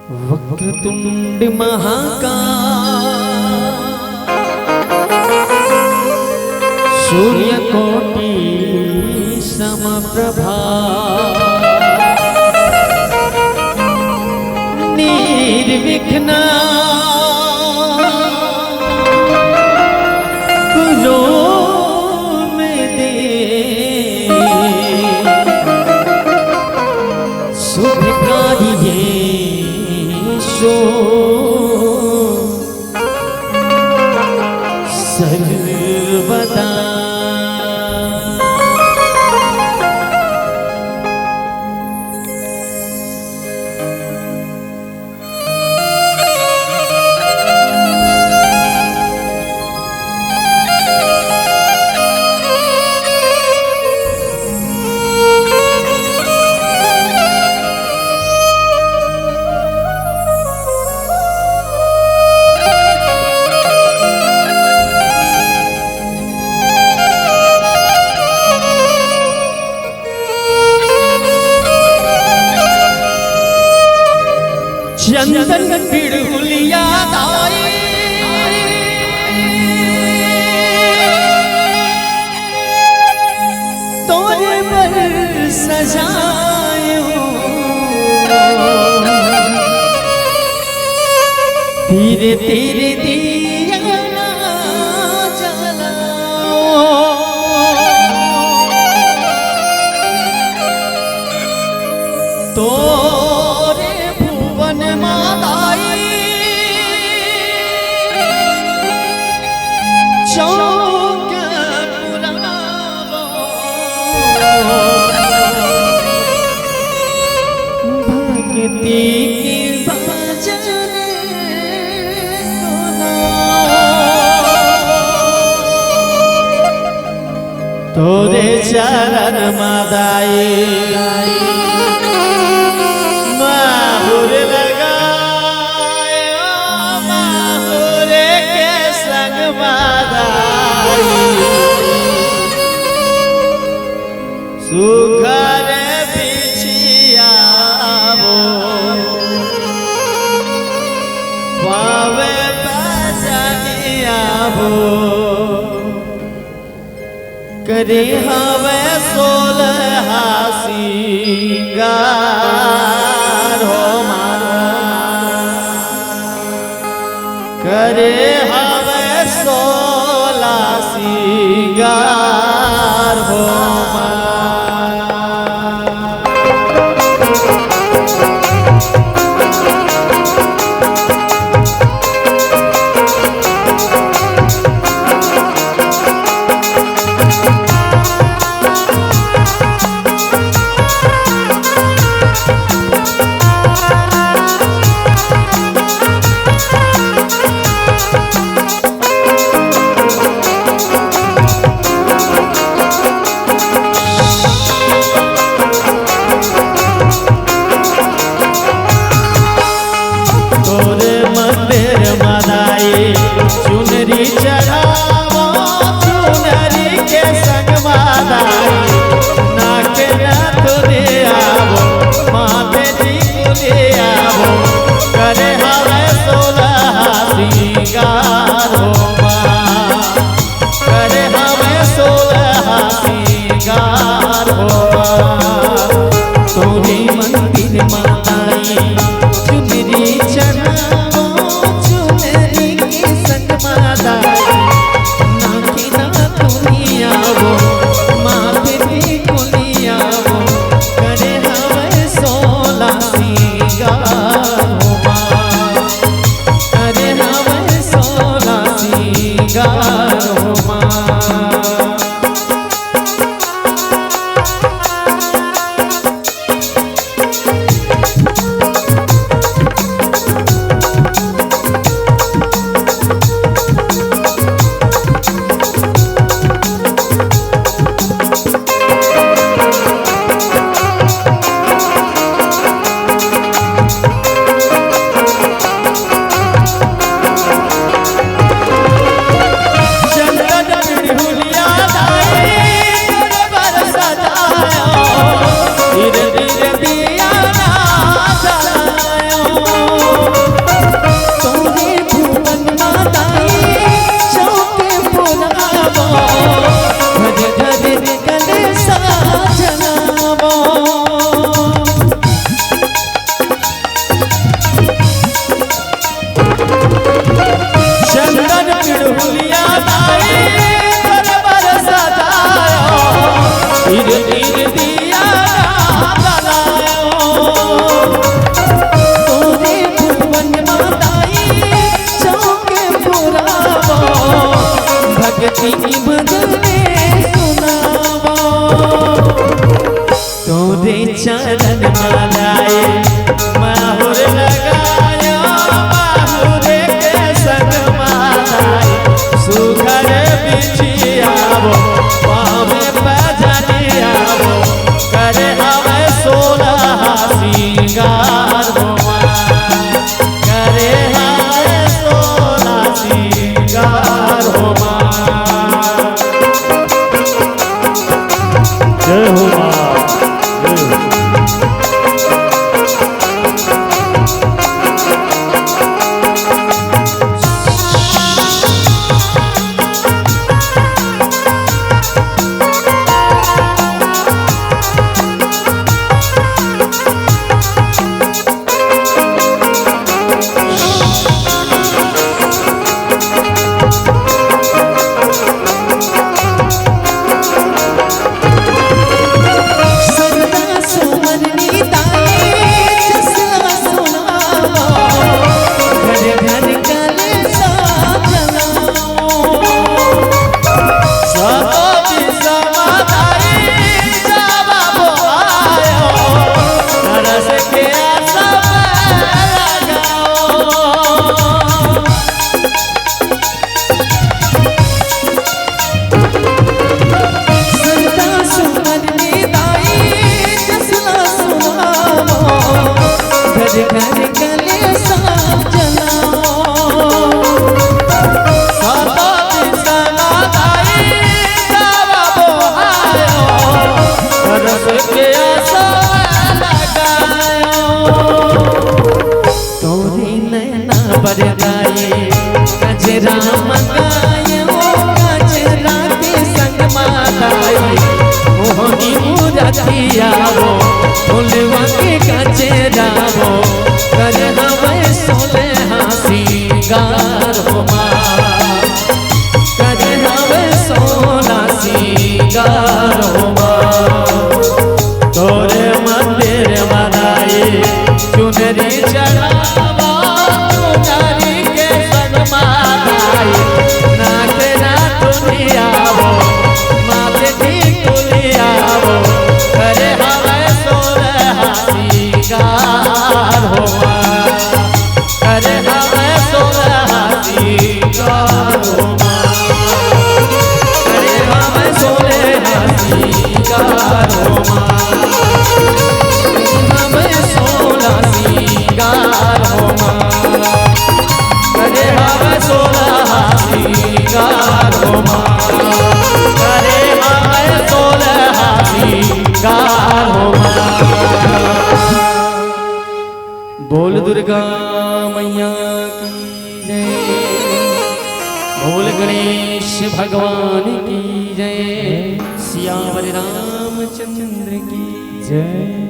वक्रतुंड महाकाय सूर्यकोटि समप्रभा निर्विघ्न कुरु मे देव शुभ कार्येषु सर्वदा। चंदन पिड़ुलिया दाई तोरे पर सजायो धीरे धीरे दिया जलाओ तो भक्ति की भजन तोरे चरण मदाई माहुर लगाए माहुर के संग मदाई सुखर बिछियावो पावे बजनियावो करे हवे 16 सिंगार हो करे हवे 16 सिंगार हो धीरे धीरे दिया जलायो तोरे भुवन माताई चौके पुरावो भक्ति की भजने सुनावो तोरे चरण मालाए माहुर लगायो माहुरे के संग मालाए सुघर बिछियावो पावे बजनियावो करे हवे 16 सिंगार होमा करे हवे 16 सिंगार होमा जय हो मां घर गले सब जलाओ सतों समादाई जवाबो आयो रस के आसा लगायो तोरी नैना बरदाई गजरा मंगायो गजरा के संग माताई मोहनी मुरतियावो फुलवा के गजरावो करे हवे 16 सिंगार होमा करे हवे 16 सिंगार होमा तोरे मंदिर बनाए चुनरी चढ़ावा चुनरी के संग माताई नाच नाच दुनियावो माथे की तुलियावो करे हवे 16 सिंगार होमा करे हवे 16 सिंगार होमा करे हवे 16 सिंगार होमा हवे 16 सिंगार होमा करे हवे 16 सिंगार होमा करे हवे 16 सिंगार होमा बोल दुर्गा मैया की जय बोल गणेश भगवान की जय सियावर रामचंद्र की जय।